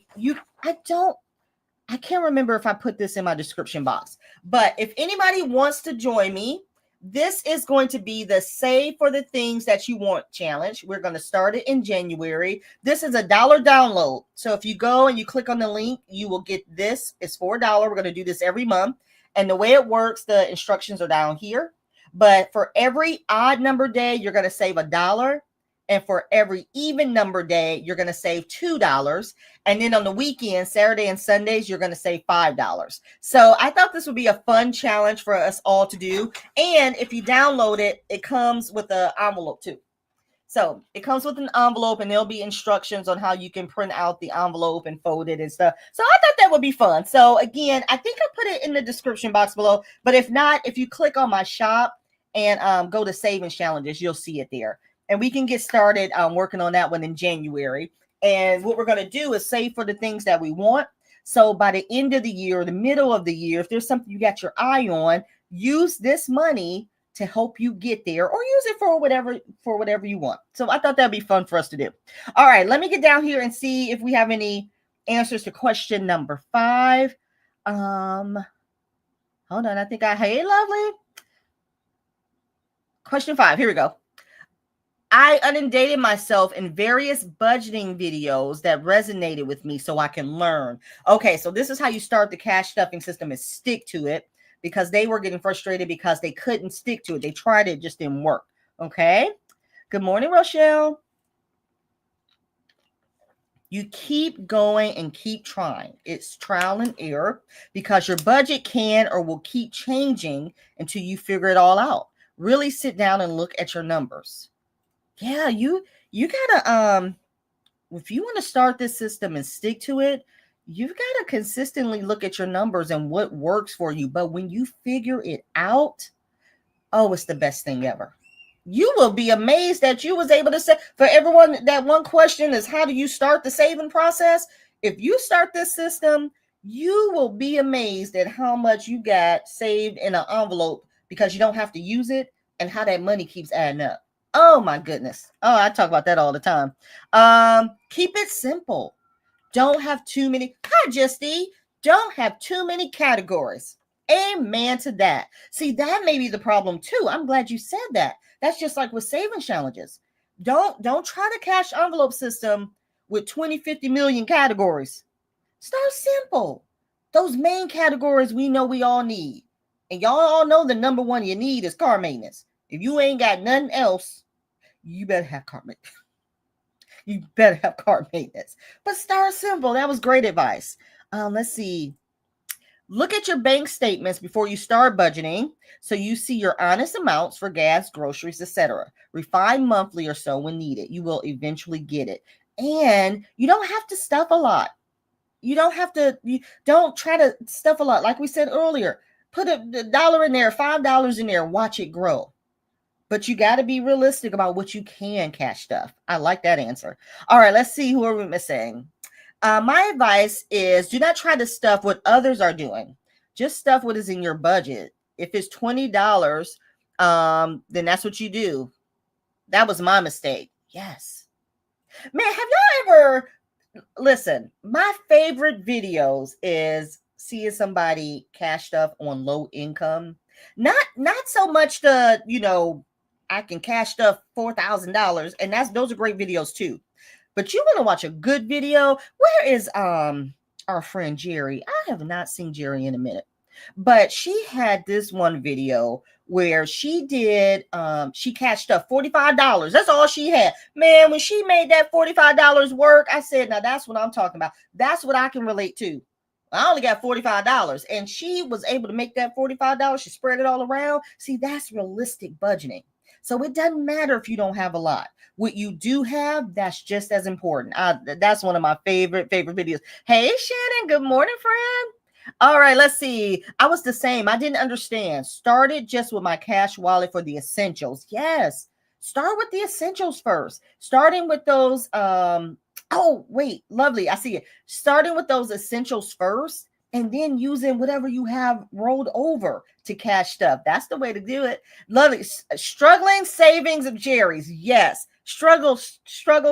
can't remember if I put this in my description box, but if anybody wants to join me, this is going to be the Save for the Things That You Want challenge. We're going to start it in January. This is $1 download. So if you go and you click on the link, you will get this. It's $4. We're going to do this every month. And the way it works, the instructions are down here. But for every odd number day, you're going to save $1. And for every even number day, you're going to save $2. And then on the weekend, Saturday and Sundays, you're going to save $5. So I thought this would be a fun challenge for us all to do. And if you download it, it comes with an envelope too. So it comes with an envelope, and there'll be instructions on how you can print out the envelope and fold it and stuff. So I thought that would be fun. So again, I think I put it in the description box below. But if not, if you click on my shop and go to Savings Challenges, you'll see it there. And we can get started working on that one in January. And what we're going to do is save for the things that we want. So by the end of the year, or the middle of the year, if there's something you got your eye on, use this money to help you get there, or use it for whatever you want. So I thought that'd be fun for us to do. All right, let me get down here and see if we have any answers to question number 5. Hold on, hey, lovely. Question 5, here we go. I inundated myself in various budgeting videos that resonated with me so I can learn. Okay, so this is how you start the cash stuffing system, is stick to it, because they were getting frustrated because they couldn't stick to it. They tried it, it just didn't work. Okay. Good morning, Rochelle. You keep going and keep trying. It's trial and error, because your budget can or will keep changing until you figure it all out. Really sit down and look at your numbers. Yeah, you gotta, if you want to start this system and stick to it, you've got to consistently look at your numbers and what works for you. But when you figure it out, oh, it's the best thing ever. You will be amazed that you was able to say, for everyone, that one question is, how do you start the saving process? If you start this system, you will be amazed at how much you got saved in an envelope, because you don't have to use it, and how that money keeps adding up. Oh my goodness. Oh, I talk about that all the time. Keep it simple. Don't have too many. Hi, Justy. Don't have too many categories. Amen to that. See, that may be the problem too. I'm glad you said that. That's just like with savings challenges. Don't try the cash envelope system with 20, 50 million categories. Start simple. Those main categories we know we all need. And y'all all know the number one you need is car maintenance. If you ain't got nothing else, you better have car maintenance. You better have car maintenance. But start simple. That was great advice. Let's see. Look at your bank statements before you start budgeting, so you see your honest amounts for gas, groceries, etc. Refine monthly or so when needed. You will eventually get it. And you don't have to stuff a lot. You don't try to stuff a lot. Like we said earlier, put $1 in there, $5 in there, watch it grow. But you got to be realistic about what you can cash stuff. I like that answer. All right, let's see who are we missing. My advice is, do not try to stuff what others are doing. Just stuff what is in your budget. If it's $20, then that's what you do. That was my mistake. Yes. Man, have y'all ever, listen, my favorite videos is seeing somebody cash stuff on low income. Not so much the, I can cash stuff $4,000, and those are great videos too. But you want to watch a good video. Where is our friend Jerry. I have not seen Jerry in a minute, but she had this one video where she did, she cashed up $45. That's all she had. Man, when she made that $45 work, I said, now that's what I'm talking about. That's what I can relate to. I only got $45 and she was able to make that $45. She spread it all around. See, that's realistic budgeting. So it doesn't matter if you don't have a lot. What you do have, that's just as important. That's one of my favorite videos. Hey, Shannon, good morning, friend. All right, let's see. I was the same. I didn't understand. Started just with my cash wallet for the essentials. Yes. Start with the essentials first. Starting with those, oh, wait, lovely. I see it. Starting with those essentials first and then using whatever you have rolled over to cash stuff. That's the way to do it. Lovely. Struggling savings of Jerry's. Yes. Struggle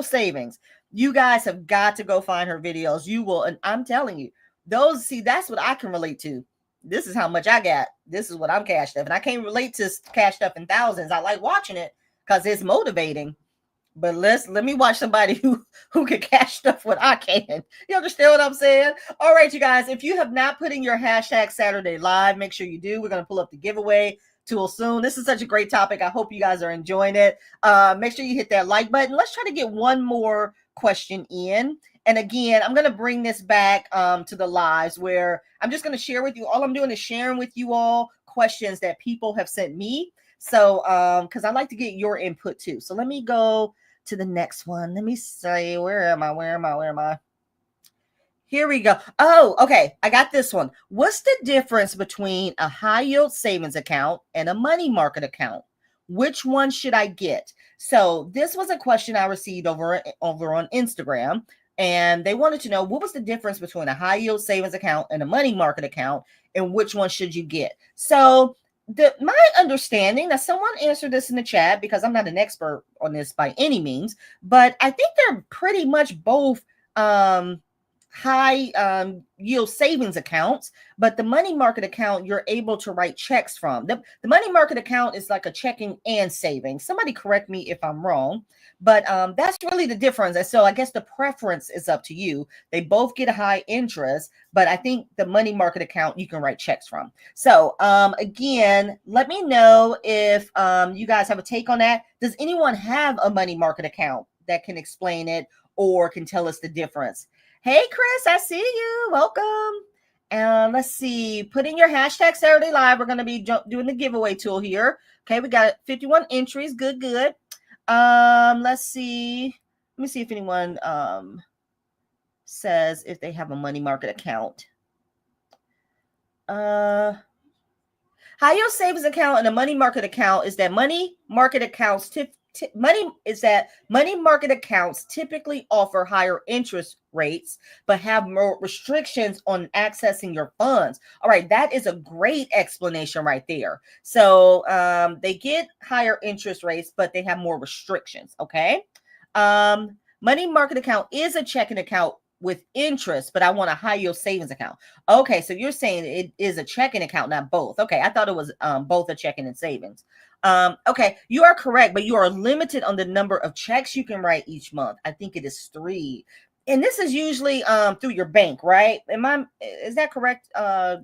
savings. You guys have got to go find her videos. You will. And I'm telling you, those, see, that's what I can relate to. This is how much I got. This is what I'm cashed up. And I can't relate to cashed up in thousands. I like watching it because it's motivating. But let me watch somebody who can cash stuff what I can. You understand what I'm saying? All right, you guys, if you have not put in your hashtag Saturday Live, make sure you do. We're going to pull up the giveaway tool soon. This is such a great topic. I hope you guys are enjoying it. Make sure you hit that like button. Let's try to get one more question in. And again, I'm going to bring this back to the lives where I'm just going to share with you. All I'm doing is sharing with you all questions that people have sent me. So, because I like to get your input too. So let me go to the next one. Let me say, where am I? Here we go. Oh, okay. I got this one. What's the difference between a high yield savings account and a money market account? Which one should I get? So this was a question I received over on Instagram, and they wanted to know what was the difference between a high yield savings account and a money market account, and which one should you get? So my understanding, that someone answered this in the chat, because I'm not an expert on this by any means, but I think they're pretty much both high yield savings accounts, but the money market account you're able to write checks from. The money market account is like a checking and savings. Somebody correct me if I'm wrong, but that's really the difference. And so I guess the preference is up to you. They both get a high interest, but I think the money market account you can write checks from. So again, let me know if you guys have a take on that. Does anyone have a money market account that can explain it or can tell us the difference? Hey, Chris, I see you. Welcome. Let's see. Put in your hashtag Saturday Live. We're going to be doing the giveaway tool here. Okay, we got 51 entries. Good. Let's see. Let me see if anyone says if they have a money market account. High yield savings account and a money market account is that money market accounts money market accounts typically offer higher interest rates, but have more restrictions on accessing your funds. All right, that is a great explanation right there. So they get higher interest rates, but they have more restrictions. Okay. Money market account is a checking account with interest, but I want a high yield savings account. Okay, so you're saying it is a checking account, not both. Okay, I thought it was both a checking and savings. Okay, you are correct, but you are limited on the number of checks you can write each month. I think it is 3. And this is usually through your bank, right? Is that correct? I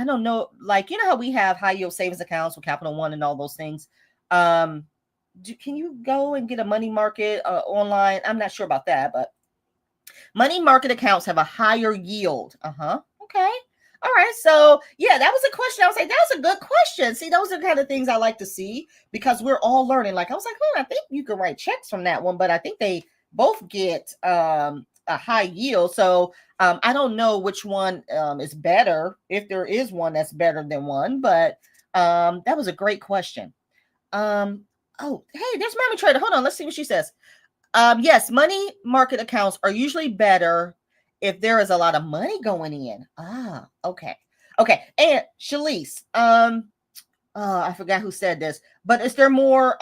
don't know. Like, you know how we have high yield savings accounts with Capital One and all those things. Can you go and get a money market online? I'm not sure about that, but money market accounts have a higher yield. Okay. All right. So yeah, that was a question. I was like, that was a good question. See, those are the kind of things I like to see because we're all learning. Like I was like, I think you can write checks from that one, but I think they both get a high yield. So I don't know which one is better, if there is one that's better than one, but that was a great question. Oh, hey, there's Mommy Trader. Hold on. Let's see what she says. Yes, money market accounts are usually better if there is a lot of money going in. Okay. And Shalise, I forgot who said this, but is there more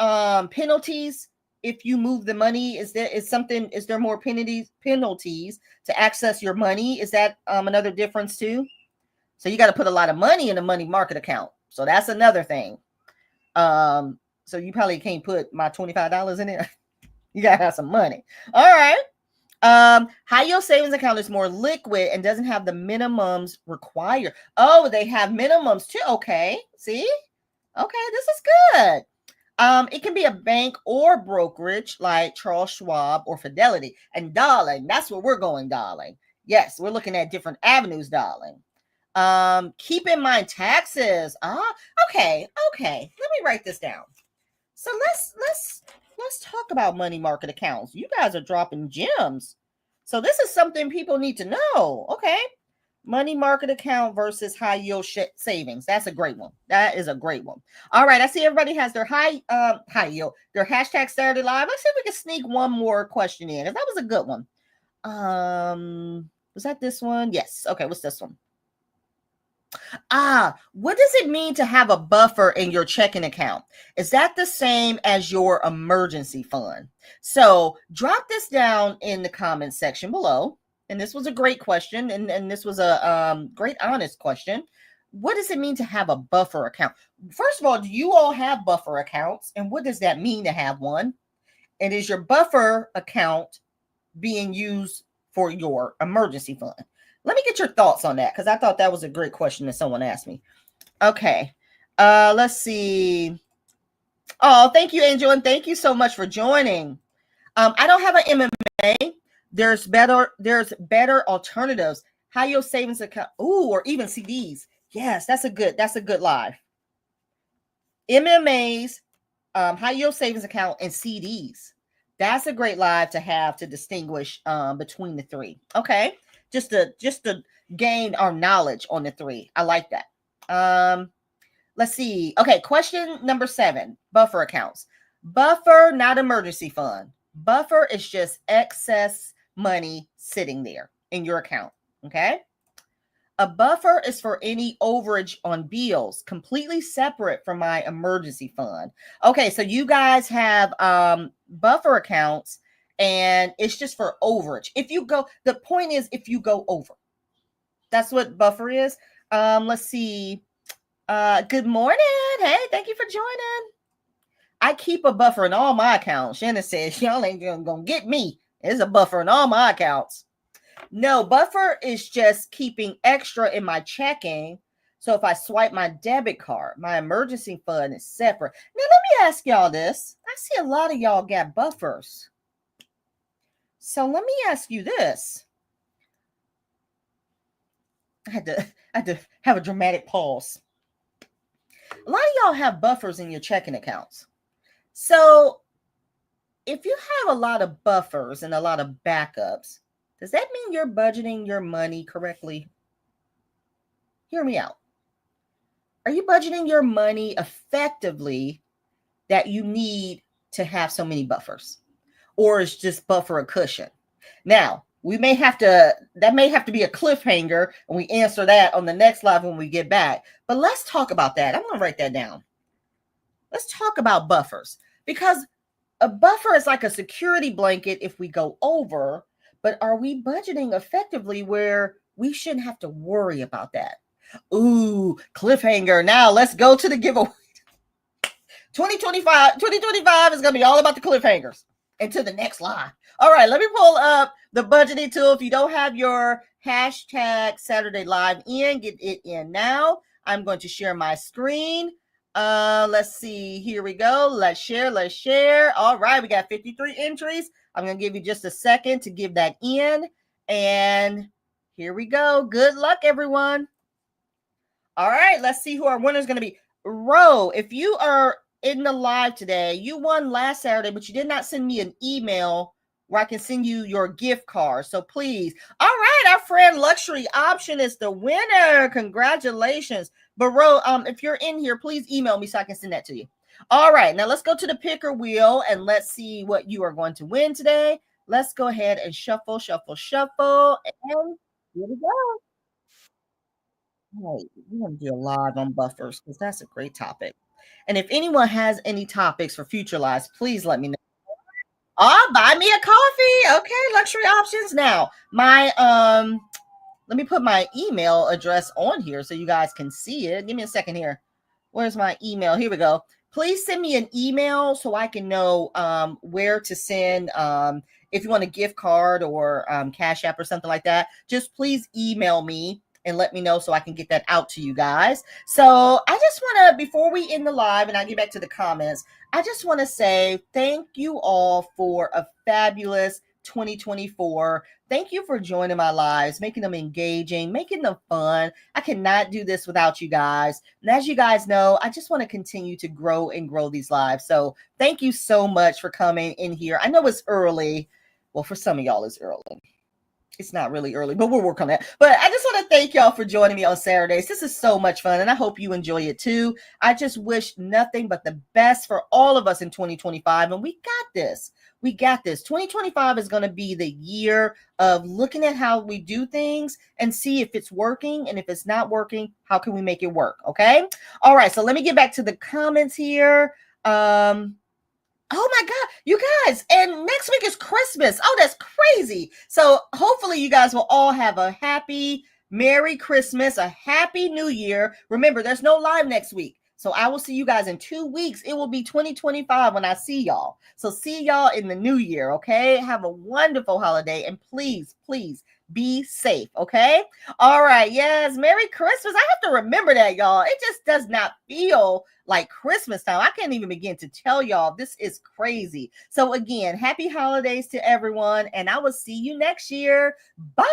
penalties if you move the money? Is there more penalties to access your money? Is that another difference too? So you got to put a lot of money in a money market account. So that's another thing. So you probably can't put my $25 in there. You gotta have some money. All right. High yield savings account is more liquid and doesn't have the minimums required. Oh, they have minimums too. Okay, see? Okay, this is good. It can be a bank or brokerage like Charles Schwab or Fidelity. And darling, that's where we're going, darling. Yes, we're looking at different avenues, darling. Keep in mind taxes. Okay. Let me write this down. So let's talk about money market accounts. You guys are dropping gems. So this is something people need to know. Okay. Money market account versus high yield savings. That's a great one. That is a great one. All right. I see everybody has their high yield, their hashtag Saturday Live. Let's see if we can sneak one more question in. That was a good one. Was that this one? Yes. Okay. What's this one? What does it mean to have a buffer in your checking account? Is that the same as your emergency fund? So drop this down in the comments section below. And this was a great question. And this was a great, honest question. What does it mean to have a buffer account? First of all, do you all have buffer accounts? And what does that mean to have one? And is your buffer account being used for your emergency fund? Let me get your thoughts on that, because I thought that was a great question that someone asked me. Okay. Let's see. Oh, thank you, Angel, and thank you so much for joining. I don't have an MMA. There's better alternatives. High yield savings account. Ooh, or even CDs. Yes, that's a good live. MMAs, high yield savings account, and CDs. That's a great live to have to distinguish between the three. Okay. Just to gain our knowledge on the three. I like that. Let's see. Okay, question number 7, buffer accounts. Buffer, not emergency fund. Buffer is just excess money sitting there in your account, okay? A buffer is for any overage on bills, completely separate from my emergency fund. Okay, so you guys have buffer accounts, and it's just for overage. The point is if you go over. That's what buffer is. Let's see. Good morning. Hey, thank you for joining. I keep a buffer in all my accounts. Shannon says, y'all ain't gonna get me. There's a buffer in all my accounts. No, buffer is just keeping extra in my checking. So if I swipe my debit card, my emergency fund is separate. Now, let me ask y'all this. I see a lot of y'all got buffers. So let me ask you this. I had to have a dramatic pause. A lot of y'all have buffers in your checking accounts. So if you have a lot of buffers and a lot of backups, does that mean you're budgeting your money correctly? Hear me out. Are you budgeting your money effectively that you need to have so many buffers? Or is just buffer a cushion? Now, that may have to be a cliffhanger, and we answer that on the next live when we get back. But let's talk about that. I'm going to write that down. Let's talk about buffers, because a buffer is like a security blanket if we go over, but are we budgeting effectively where we shouldn't have to worry about that? Ooh, cliffhanger. Now let's go to the giveaway. 2025 is going to be all about the cliffhangers until the next live. All right, let me pull up the budgeting tool. If you don't have your hashtag Saturday Live in, get it in now. I'm going to share my screen. Let's see. Here we go. Let's share. All right, we got 53 entries. I'm going to give you just a second to give that in. And here we go. Good luck, everyone. All right, let's see who our winner is going to be. Ro, if you are in the live today, you won last Saturday, but you did not send me an email where I can send you your gift card. So please. All right, our friend Luxury Option is the winner. Congratulations. But Ro, if you're in here, please email me so I can send that to you. All right, now let's go to the picker wheel and let's see what you are going to win today. Let's go ahead and shuffle. And here we go. All right, we're going to do a live on buffers because that's a great topic. And if anyone has any topics for future lives, please let me know. Buy me a coffee. Okay, Luxury Options. Now, let me put my email address on here so you guys can see it. Give me a second here. Where's my email? Here we go. please send me an email so I can know where to send. If you want a gift card or Cash App or something like that, just please email me and let me know so I can get that out to you guys. So I just want to, before we end the live and I get back to the comments, I just want to say thank you all for a fabulous 2024. Thank you for joining my lives, making them engaging, making them fun. I cannot do this without you guys. And as you guys know, I just want to continue to grow and grow these lives. So thank you so much for coming in here. I know it's early. Well, for some of y'all, it's early. It's not really early, but we'll work on that. But I just want to thank y'all for joining me on Saturdays. This is so much fun, and I hope you enjoy it too. I just wish nothing but the best for all of us in 2025, and we got this. We got this. 2025 is going to be the year of looking at how we do things and see if it's working, and if it's not working, how can we make it work, okay? All right, so let me get back to the comments here. Oh my God, you guys, and next week is Christmas. Oh, that's crazy. So hopefully you guys will all have a happy, Merry Christmas, a Happy New Year. Remember, there's no live next week. So I will see you guys in 2 weeks. It will be 2025 when I see y'all. So see y'all in the new year, okay? Have a wonderful holiday, and please, please be safe, okay? All right, yes, Merry Christmas. I have to remember that, y'all. It just does not feel like Christmas time. I can't even begin to tell y'all. This is crazy. So again, happy holidays to everyone, and I will see you next year. Bye.